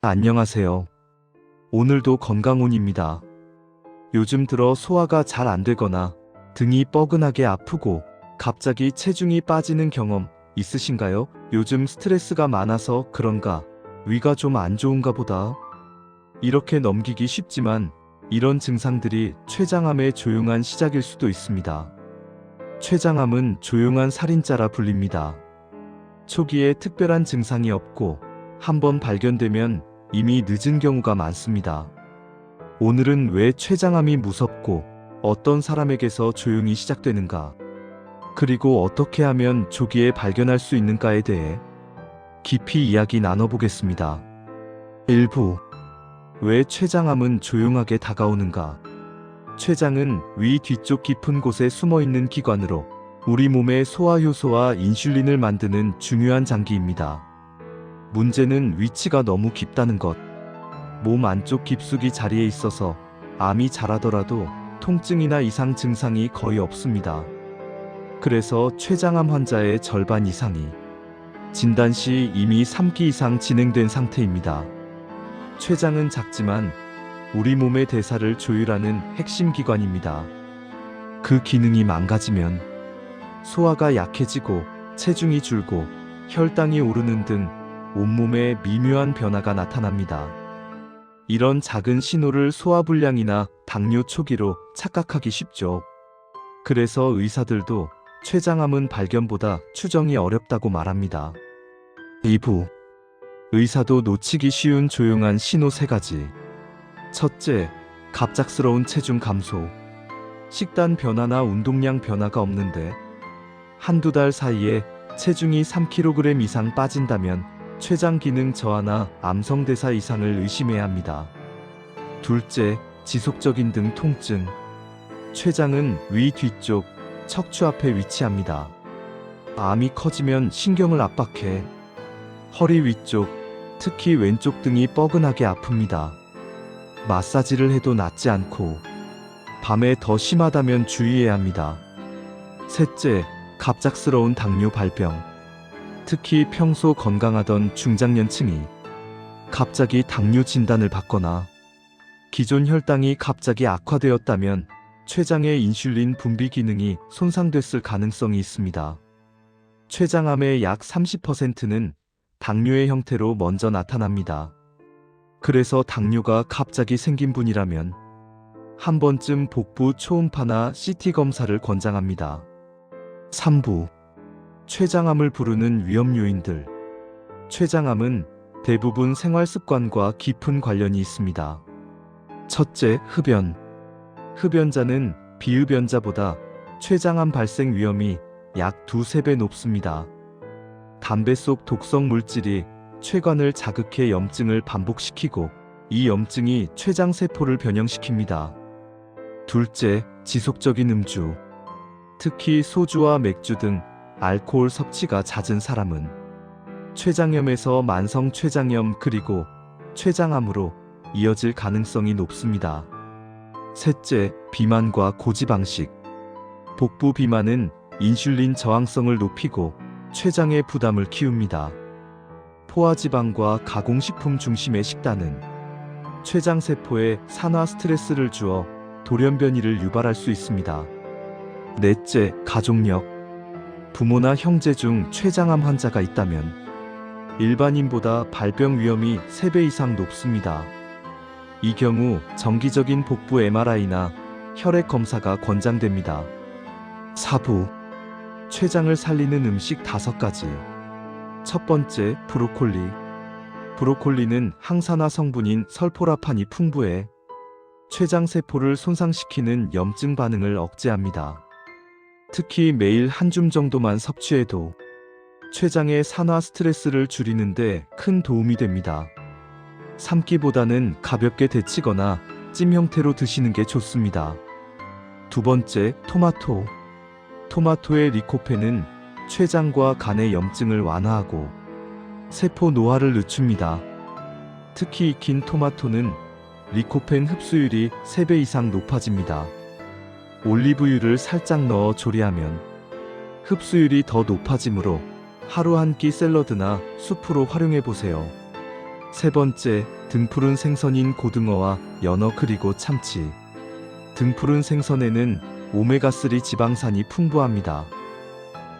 안녕하세요. 오늘도 건강온입니다. 요즘 들어 소화가 잘 안 되거나 등이 뻐근하게 아프고 갑자기 체중이 빠지는 경험 있으신가요? 요즘 스트레스가 많아서 그런가? 위가 좀 안 좋은가 보다. 이렇게 넘기기 쉽지만 이런 증상들이 췌장암의 조용한 시작일 수도 있습니다. 췌장암은 조용한 살인자라 불립니다. 초기에 특별한 증상이 없고 한번 발견되면 이미 늦은 경우가 많습니다. 오늘은 왜 췌장암이 무섭고 어떤 사람에게서 조용히 시작되는가, 그리고 어떻게 하면 조기에 발견할 수 있는가에 대해 깊이 이야기 나눠보겠습니다. 1부. 왜 췌장암은 조용하게 다가오는가? 췌장은 위 뒤쪽 깊은 곳에 숨어있는 기관으로 우리 몸의 소화효소와 인슐린을 만드는 중요한 장기입니다. 문제는 위치가 너무 깊다는 것. 몸 안쪽 깊숙이 자리에 있어서 암이 자라더라도 통증이나 이상 증상이 거의 없습니다. 그래서 췌장암 환자의 절반 이상이 진단 시 이미 3기 이상 진행된 상태입니다. 췌장은 작지만 우리 몸의 대사를 조율하는 핵심 기관입니다. 그 기능이 망가지면 소화가 약해지고 체중이 줄고 혈당이 오르는 등 온몸에 미묘한 변화가 나타납니다. 이런 작은 신호를 소화불량이나 당뇨 초기로 착각하기 쉽죠. 그래서 의사들도 췌장암은 발견보다 추정이 어렵다고 말합니다. 2부. 의사도 놓치기 쉬운 조용한 신호 3가지. 첫째, 갑작스러운 체중 감소. 식단 변화나 운동량 변화가 없는데 한두 달 사이에 체중이 3kg 이상 빠진다면 췌장 기능 저하나 암성대사 이상을 의심해야 합니다. 둘째, 지속적인 등 통증. 췌장은 위 뒤쪽, 척추 앞에 위치합니다. 암이 커지면 신경을 압박해 허리 위쪽, 특히 왼쪽 등이 뻐근하게 아픕니다. 마사지를 해도 낫지 않고 밤에 더 심하다면 주의해야 합니다. 셋째, 갑작스러운 당뇨 발병. 특히 평소 건강하던 중장년층이 갑자기 당뇨 진단을 받거나 기존 혈당이 갑자기 악화되었다면 췌장의 인슐린 분비 기능이 손상됐을 가능성이 있습니다. 췌장암의 약 30%는 당뇨의 형태로 먼저 나타납니다. 그래서 당뇨가 갑자기 생긴 분이라면 한 번쯤 복부 초음파나 CT 검사를 권장합니다. 3부. 췌장암을 부르는 위험 요인들. 췌장암은 대부분 생활 습관과 깊은 관련이 있습니다. 첫째, 흡연. 흡연자는 비흡연자보다 췌장암 발생 위험이 약 2~3배 높습니다. 담배 속 독성 물질이 췌관을 자극해 염증을 반복시키고 이 염증이 췌장 세포를 변형시킵니다. 둘째, 지속적인 음주. 특히 소주와 맥주 등 알코올 섭취가 잦은 사람은 췌장염에서 만성 췌장염 그리고 췌장암으로 이어질 가능성이 높습니다. 셋째, 비만과 고지방식. 복부 비만은 인슐린 저항성을 높이고 췌장의 부담을 키웁니다. 포화지방과 가공식품 중심의 식단은 췌장 세포에 산화 스트레스를 주어 돌연변이를 유발할 수 있습니다. 넷째, 가족력. 부모나 형제 중 췌장암 환자가 있다면 일반인보다 발병 위험이 3배 이상 높습니다. 이 경우 정기적인 복부 MRI나 혈액 검사가 권장됩니다. 4부. 췌장을 살리는 음식 5가지. 첫 번째, 브로콜리. 브로콜리는 항산화 성분인 설포라판이 풍부해 췌장 세포를 손상시키는 염증 반응을 억제합니다. 특히 매일 한 줌 정도만 섭취해도 췌장의 산화 스트레스를 줄이는데 큰 도움이 됩니다. 삶기보다는 가볍게 데치거나 찜 형태로 드시는 게 좋습니다. 두 번째, 토마토. 토마토의 리코펜은 췌장과 간의 염증을 완화하고 세포 노화를 늦춥니다. 특히 익힌 토마토는 리코펜 흡수율이 3배 이상 높아집니다. 올리브유를 살짝 넣어 조리하면 흡수율이 더 높아지므로 하루 한 끼 샐러드나 수프로 활용해 보세요. 세 번째, 등푸른 생선인 고등어와 연어 그리고 참치. 등푸른 생선에는 오메가3 지방산이 풍부합니다.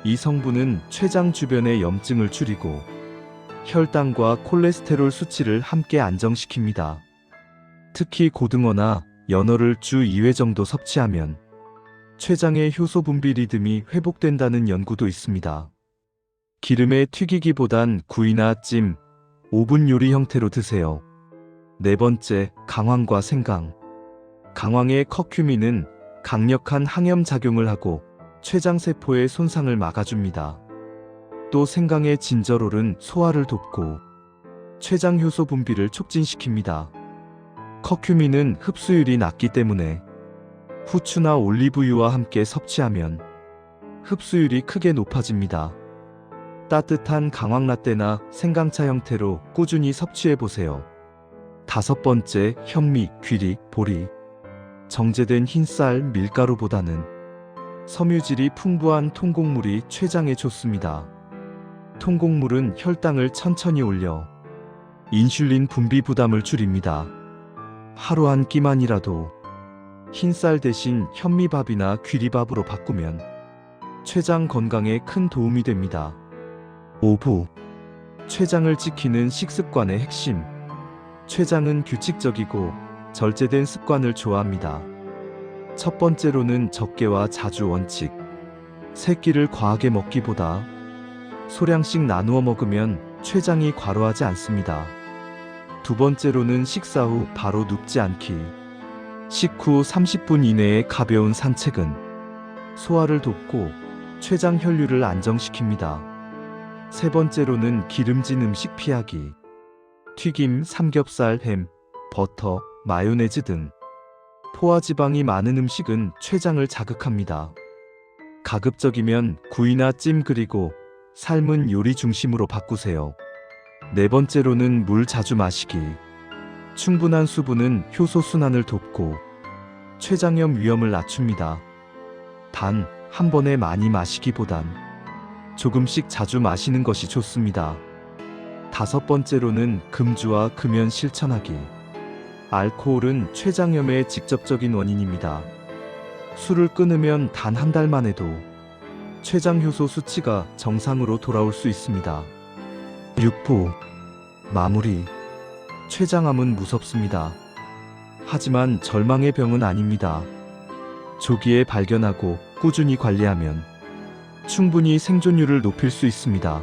이 성분은 췌장 주변의 염증을 줄이고 혈당과 콜레스테롤 수치를 함께 안정시킵니다. 특히 고등어나 연어를 주 2회 정도 섭취하면 췌장의 효소 분비 리듬이 회복된다는 연구도 있습니다. 기름에 튀기기보단 구이나 찜, 오븐 요리 형태로 드세요. 네 번째, 강황과 생강. 강황의 커큐민은 강력한 항염 작용을 하고 췌장세포의 손상을 막아줍니다. 또 생강의 진저롤은 소화를 돕고 췌장 효소 분비를 촉진시킵니다. 커큐민은 흡수율이 낮기 때문에 후추나 올리브유와 함께 섭취하면 흡수율이 크게 높아집니다. 따뜻한 강황 라떼나 생강차 형태로 꾸준히 섭취해보세요. 다섯 번째, 현미, 귀리, 보리. 정제된 흰쌀, 밀가루보다는 섬유질이 풍부한 통곡물이 췌장에 좋습니다. 통곡물은 혈당을 천천히 올려 인슐린 분비 부담을 줄입니다. 하루 한 끼만이라도 흰쌀 대신 현미밥이나 귀리밥으로 바꾸면 췌장 건강에 큰 도움이 됩니다. 5부. 췌장을 지키는 식습관의 핵심. 췌장은 규칙적이고 절제된 습관을 좋아합니다. 첫 번째로는 적게와 자주 원칙. 세 끼를 과하게 먹기보다 소량씩 나누어 먹으면 췌장이 과로하지 않습니다. 두 번째로는 식사 후 바로 눕지 않기. 식후 30분 이내에 가벼운 산책은 소화를 돕고 췌장 혈류를 안정시킵니다. 세 번째로는 기름진 음식 피하기. 튀김, 삼겹살, 햄, 버터, 마요네즈 등 포화지방이 많은 음식은 췌장을 자극합니다. 가급적이면 구이나 찜 그리고 삶은 요리 중심으로 바꾸세요. 네 번째로는 물 자주 마시기. 충분한 수분은 효소 순환을 돕고 췌장염 위험을 낮춥니다. 단, 한 번에 많이 마시기보단 조금씩 자주 마시는 것이 좋습니다. 다섯 번째로는 금주와 금연 실천하기. 알코올은 췌장염의 직접적인 원인입니다. 술을 끊으면 단 한 달만 해도 췌장 효소 수치가 정상으로 돌아올 수 있습니다. 6부. 마무리. 췌장암은 무섭습니다. 하지만 절망의 병은 아닙니다. 조기에 발견하고 꾸준히 관리하면 충분히 생존율을 높일 수 있습니다.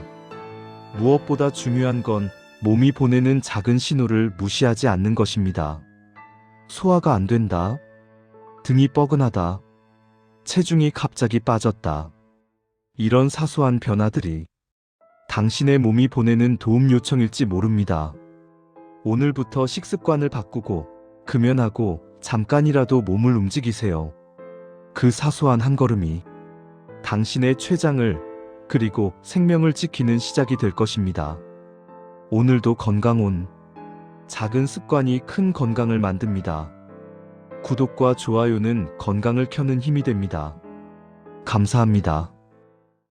무엇보다 중요한 건 몸이 보내는 작은 신호를 무시하지 않는 것입니다. 소화가 안 된다. 등이 뻐근하다. 체중이 갑자기 빠졌다. 이런 사소한 변화들이 당신의 몸이 보내는 도움 요청일지 모릅니다. 오늘부터 식습관을 바꾸고 금연하고 잠깐이라도 몸을 움직이세요. 그 사소한 한 걸음이 당신의 췌장을 그리고 생명을 지키는 시작이 될 것입니다. 오늘도 건강온. 작은 습관이 큰 건강을 만듭니다. 구독과 좋아요는 건강을 켜는 힘이 됩니다. 감사합니다.